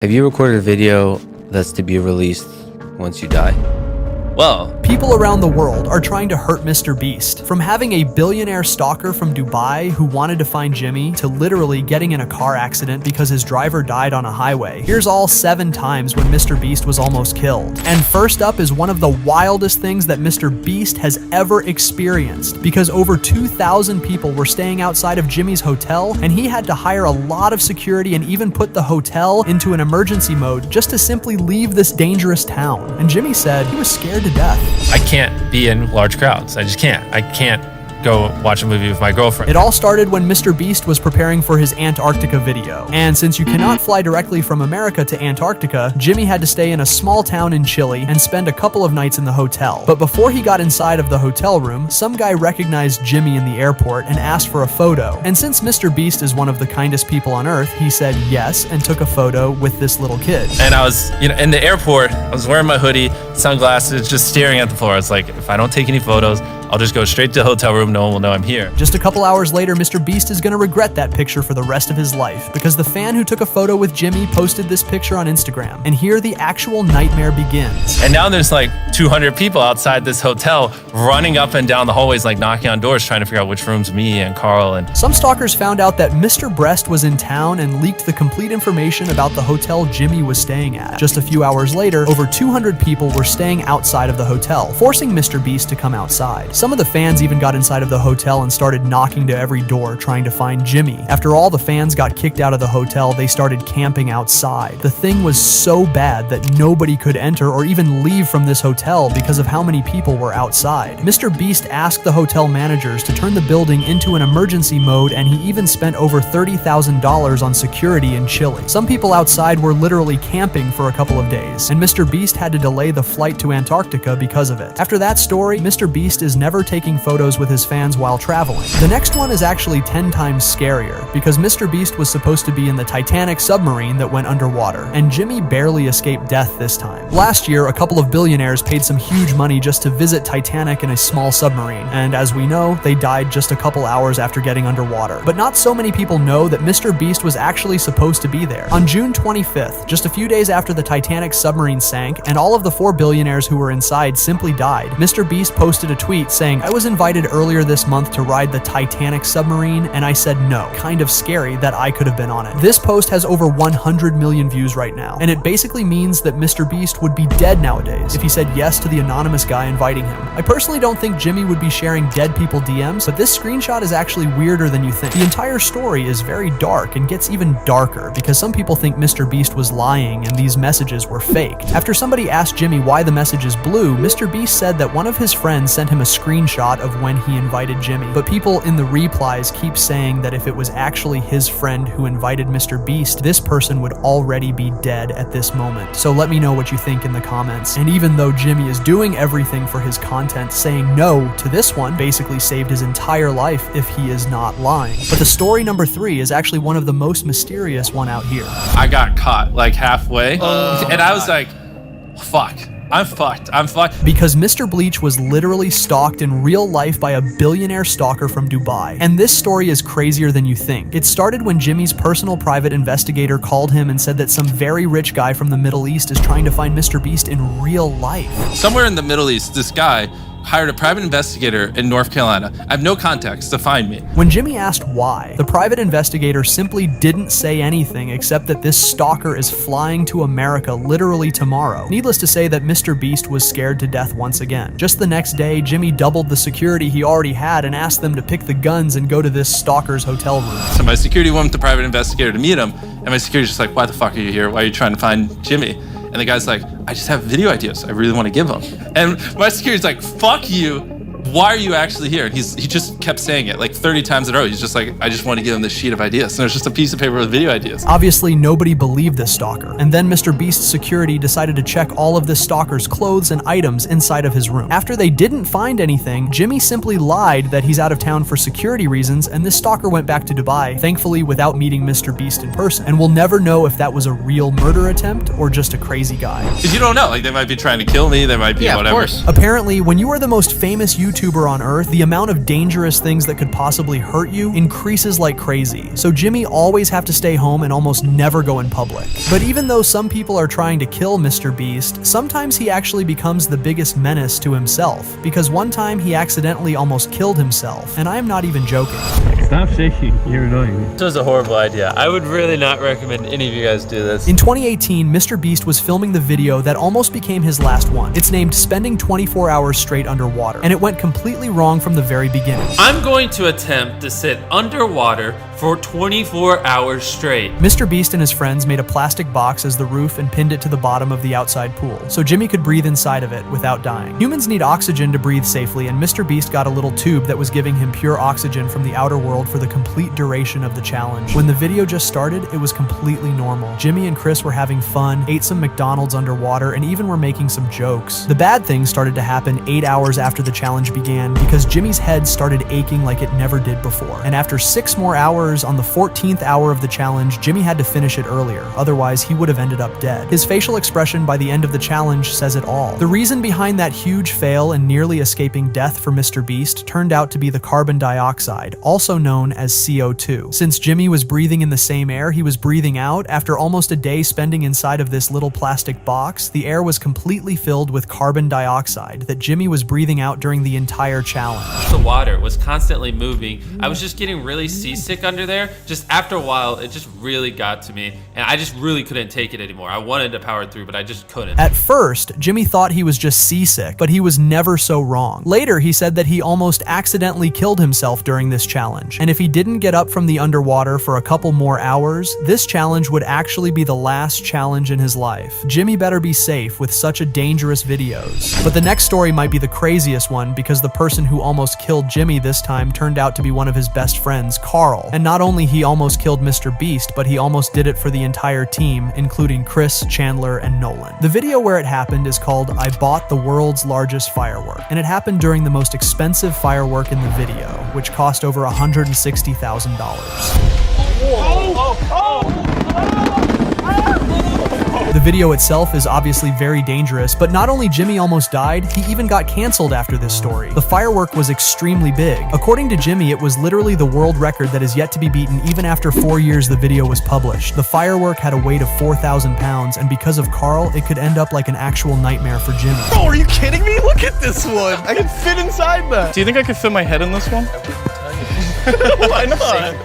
Have you recorded a video that's to be released once you die? Well, people around the world are trying to hurt Mr. Beast. From having a billionaire stalker from Dubai who wanted to find Jimmy to literally getting in a car accident because his driver died on a highway. Here's all 7 times when Mr. Beast was almost killed. And first up is one of the wildest things that Mr. Beast has ever experienced, because over 2,000 people were staying outside of Jimmy's hotel and he had to hire a lot of security and even put the hotel into an emergency mode just to simply leave this dangerous town. And Jimmy said he was scared to death. I can't be in large crowds. I just can't. I can't go watch a movie with my girlfriend. It all started when Mr. Beast was preparing for his Antarctica video. And since you cannot fly directly from America to Antarctica, Jimmy had to stay in a small town in Chile and spend a couple of nights in the hotel. But before he got inside of the hotel room, some guy recognized Jimmy in the airport and asked for a photo. And since Mr. Beast is one of the kindest people on earth, he said yes and took a photo with this little kid. And I was, in the airport, I was wearing my hoodie, sunglasses, just staring at the floor. It's like, if I don't take any photos, I'll just go straight to the hotel room. No one will know I'm here. Just a couple hours later, Mr. Beast is gonna regret that picture for the rest of his life, because the fan who took a photo with Jimmy posted this picture on Instagram. And here the actual nightmare begins. And now there's like 200 people outside this hotel running up and down the hallways, like knocking on doors, trying to figure out which room's me and Carl. And some stalkers found out that Mr. Breast was in town and leaked the complete information about the hotel Jimmy was staying at. Just a few hours later, over 200 people were staying outside of the hotel, forcing Mr. Beast to come outside. Some of the fans even got inside of the hotel and started knocking to every door trying to find Jimmy. After all the fans got kicked out of the hotel, they started camping outside. The thing was so bad that nobody could enter or even leave from this hotel because of how many people were outside. Mr. Beast asked the hotel managers to turn the building into an emergency mode, and he even spent over $30,000 on security in Chile. Some people outside were literally camping for a couple of days, and Mr. Beast had to delay the flight to Antarctica because of it. After that story, Mr. Beast is never taking photos with his fans while traveling. The next one is actually 10 times scarier, because Mr. Beast was supposed to be in the Titanic submarine that went underwater, and Jimmy barely escaped death this time. Last year, a couple of billionaires paid some huge money just to visit Titanic in a small submarine, and as we know, they died just a couple hours after getting underwater. But not so many people know that Mr. Beast was actually supposed to be there. On June 25th, just a few days after the Titanic submarine sank, and all of the 4 billionaires who were inside simply died, Mr. Beast posted a tweet saying, "I was invited earlier this month to ride the Titanic submarine, and I said no. Kind of scary that I could have been on it." This post has over 100 million views right now, and it basically means that Mr. Beast would be dead nowadays if he said yes to the anonymous guy inviting him. I personally don't think Jimmy would be sharing dead people DMs, but this screenshot is actually weirder than you think. The entire story is very dark and gets even darker because some people think Mr. Beast was lying and these messages were faked. After somebody asked Jimmy why the message is blue, Mr. Beast said that one of his friends sent him a screenshot of when he invited Jimmy, but people in the replies keep saying that if it was actually his friend who invited Mr. Beast, this person would already be dead at this moment. So let me know what you think in the comments. And even though Jimmy is doing everything for his content, saying no to this one basically saved his entire life if he is not lying. But the story number 3 is actually one of the most mysterious one out here. I got caught like halfway, and I was like, fuck. I'm fucked. Because Mr. Bleach was literally stalked in real life by a billionaire stalker from Dubai. And this story is crazier than you think. It started when Jimmy's personal private investigator called him and said that some very rich guy from the Middle East is trying to find Mr. Beast in real life. Somewhere in the Middle East, this guy hired a private investigator in North Carolina. I have no context to find me. When Jimmy asked why, the private investigator simply didn't say anything except that this stalker is flying to America literally tomorrow. Needless to say that Mr. Beast was scared to death once again. Just the next day, Jimmy doubled the security he already had and asked them to pick the guns and go to this stalker's hotel room. So my security went with the private investigator to meet him, and my security's just like, why the fuck are you here? Why are you trying to find Jimmy? And the guy's like, I just have video ideas I really want to give him. And my security's like, fuck you. Why are you actually here? And he just kept saying it like 30 times in a row. He's just like, I just want to give him this sheet of ideas. And there's just a piece of paper with video ideas. Obviously, nobody believed this stalker. And then Mr. Beast's security decided to check all of this stalker's clothes and items inside of his room. After they didn't find anything, Jimmy simply lied that he's out of town for security reasons, and this stalker went back to Dubai, thankfully without meeting Mr. Beast in person. And we'll never know if that was a real murder attempt or just a crazy guy. Because you don't know. Like, they might be trying to kill me. They might be whatever. Of course. Apparently, when you are the most famous YouTuber YouTuber on Earth, the amount of dangerous things that could possibly hurt you increases like crazy. So Jimmy always have to stay home and almost never go in public. But even though some people are trying to kill Mr. Beast, sometimes he actually becomes the biggest menace to himself, because one time he accidentally almost killed himself, and I am not even joking. Stop shaking, you're annoying me. This was a horrible idea. I would really not recommend any of you guys do this. In 2018, Mr. Beast was filming the video that almost became his last one. It's named Spending 24 Hours Straight Underwater, and it went completely wrong from the very beginning. I'm going to attempt to sit underwater for 24 hours straight. Mr. Beast and his friends made a plastic box as the roof and pinned it to the bottom of the outside pool, so Jimmy could breathe inside of it without dying. Humans need oxygen to breathe safely, and Mr. Beast got a little tube that was giving him pure oxygen from the outer world for the complete duration of the challenge. When the video just started, it was completely normal. Jimmy and Chris were having fun, ate some McDonald's underwater, and even were making some jokes. The bad things started to happen 8 hours after the challenge began, because Jimmy's head started aching like it never did before. And after 6 more hours, on the 14th hour of the challenge, Jimmy had to finish it earlier, otherwise he would have ended up dead. His facial expression by the end of the challenge says it all. The reason behind that huge fail and nearly escaping death for Mr. Beast turned out to be the carbon dioxide, also known as CO2. Since Jimmy was breathing in the same air he was breathing out, after almost a day spending inside of this little plastic box, the air was completely filled with carbon dioxide that Jimmy was breathing out during the entire challenge. The water was constantly moving. I was just getting really seasick under there. Just after a while, it just really got to me, and I just really couldn't take it anymore. I wanted to power through, but I just couldn't. At first, Jimmy thought he was just seasick, but he was never so wrong. Later, he said that he almost accidentally killed himself during this challenge, and if he didn't get up from the underwater for a couple more hours, this challenge would actually be the last challenge in his life. Jimmy better be safe with such a dangerous videos. But the next story might be the craziest one, because the person who almost killed Jimmy this time turned out to be one of his best friends, Carl. And not only he almost killed Mr. Beast, but he almost did it for the entire team, including Chris, Chandler, and Nolan. The video where it happened is called I Bought the World's Largest Firework, and it happened during the most expensive firework in the video, which cost over $160,000. The video itself is obviously very dangerous, but not only Jimmy almost died, he even got canceled after this story. The firework was extremely big. According to Jimmy, it was literally the world record that is yet to be beaten even after 4 years the video was published. The firework had a weight of 4,000 pounds, and because of Carl, it could end up like an actual nightmare for Jimmy. Bro, are you kidding me? Look at this one. I can fit inside that. Do you think I could fit my head in this one? Why not?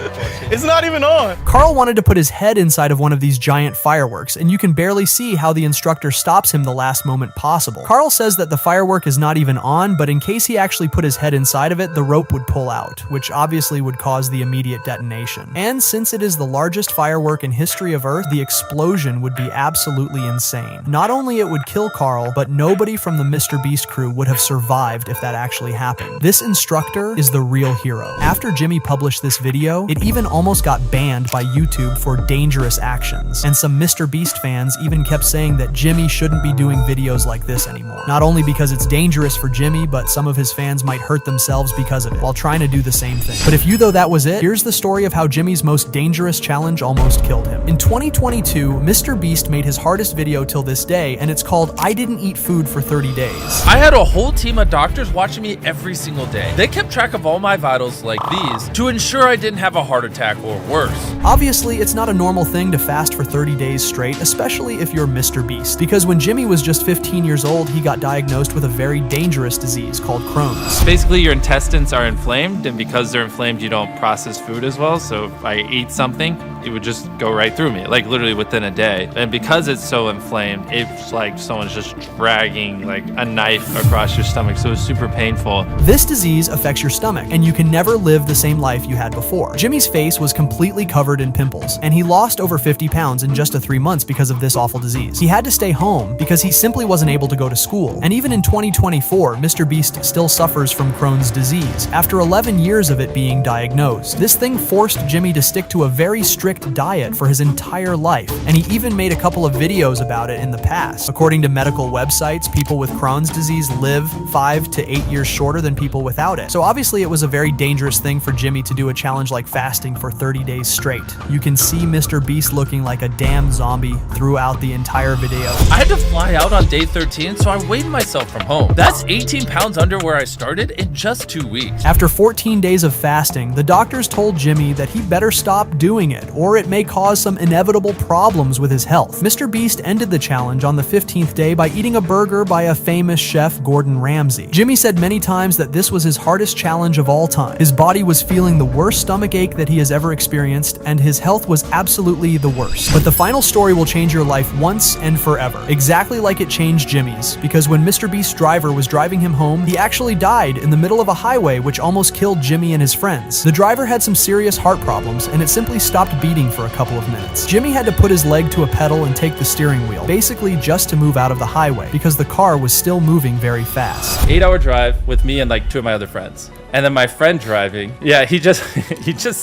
It's not even on. Carl wanted to put his head inside of one of these giant fireworks, and you can barely see how the instructor stops him the last moment possible. Carl says that the firework is not even on, but in case he actually put his head inside of it, the rope would pull out, which obviously would cause the immediate detonation. And since it is the largest firework in history of Earth, the explosion would be absolutely insane. Not only it would kill Carl, but nobody from the Mr. Beast crew would have survived if that actually happened. This instructor is the real hero. After Jimmy published this video, it even almost got banned by YouTube for dangerous actions, and some Mr. Beast fans even kept saying that Jimmy shouldn't be doing videos like this anymore. Not only because it's dangerous for Jimmy, but some of his fans might hurt themselves because of it, while trying to do the same thing. But if you thought that was it, here's the story of how Jimmy's most dangerous challenge almost killed him. In 2022, Mr. Beast made his hardest video till this day, and it's called I Didn't Eat Food for 30 Days. I had a whole team of doctors watching me every single day. They kept track of all my vitals like these to ensure I didn't have a heart attack or worse. Obviously, it's not a normal thing to fast for 30 days straight, especially if you're Mr. Beast, because when Jimmy was just 15 years old, he got diagnosed with a very dangerous disease called Crohn's. Basically, your intestines are inflamed, and because they're inflamed, you don't process food as well. So if I eat something, it would just go right through me, like literally within a day. And because it's so inflamed, it's like someone's just dragging like a knife across your stomach. So it's super painful. This disease affects your stomach, and you can never live the same life you had before. Jimmy's face was completely covered in pimples, and he lost over 50 pounds in just 3 months because of this awful disease. He had to stay home because he simply wasn't able to go to school. And even in 2024, Mr. Beast still suffers from Crohn's disease, after 11 years of it being diagnosed. This thing forced Jimmy to stick to a very strict strict diet for his entire life, and he even made a couple of videos about it in the past. According to medical websites, people with Crohn's disease live 5 to 8 years shorter than people without it. So obviously it was a very dangerous thing for Jimmy to do a challenge like fasting for 30 days straight. You can see Mr. Beast looking like a damn zombie throughout the entire video. I had to fly out on day 13, so I weighed myself from home. That's 18 pounds under where I started in just 2 weeks. After 14 days of fasting, the doctors told Jimmy that he better stop doing it, or it may cause some inevitable problems with his health. Mr. Beast ended the challenge on the 15th day by eating a burger by a famous chef, Gordon Ramsay. Jimmy said many times that this was his hardest challenge of all time. His body was feeling the worst stomach ache that he has ever experienced, and his health was absolutely the worst. But the final story will change your life once and forever, exactly like it changed Jimmy's, because when Mr. Beast's driver was driving him home, he actually died in the middle of a highway, which almost killed Jimmy and his friends. The driver had some serious heart problems, and it simply stopped beating for a couple of minutes. Jimmy had to put his leg to a pedal and take the steering wheel, basically just to move out of the highway, because the car was still moving very fast. 8-hour drive with me and like 2 of my other friends. And then my friend driving, yeah, he just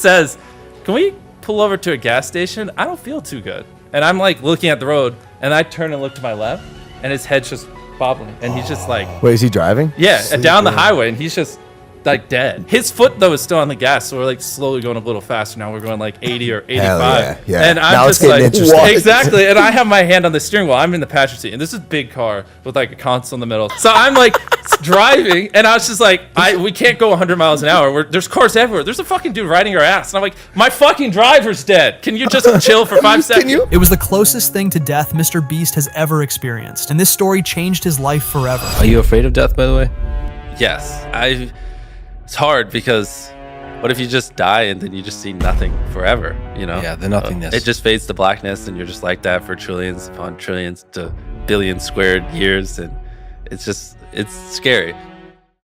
says, "Can we pull over to a gas station? I don't feel too good." And I'm like looking at the road, and I turn and look to my left, and his head's just bobbling, and he's just like, Wait, is he driving? yeah, down the highway, and he's just like dead. His foot though is still on the gas, so we're like slowly going a little faster. Now we're going like 80 or 85. Hell yeah. And I'm Now it's just like, getting interesting. exactly. And I have my hand on the steering wheel. I'm in the passenger seat, and this is a big car with like a console in the middle. So I'm like driving, and I was just like, we can't go 100 miles an hour. There's cars everywhere. There's a fucking dude riding our ass, and I'm like, my fucking driver's dead. Can you just chill for 5 seconds? It was the closest thing to death Mr. Beast has ever experienced, and this story changed his life forever. Are you afraid of death, by the way? Yes, it's hard because what if you just die and then you just see nothing forever, you know? Yeah, the nothingness. It just fades to blackness, and you're just like that for trillions upon trillions to billion squared years, and it's scary.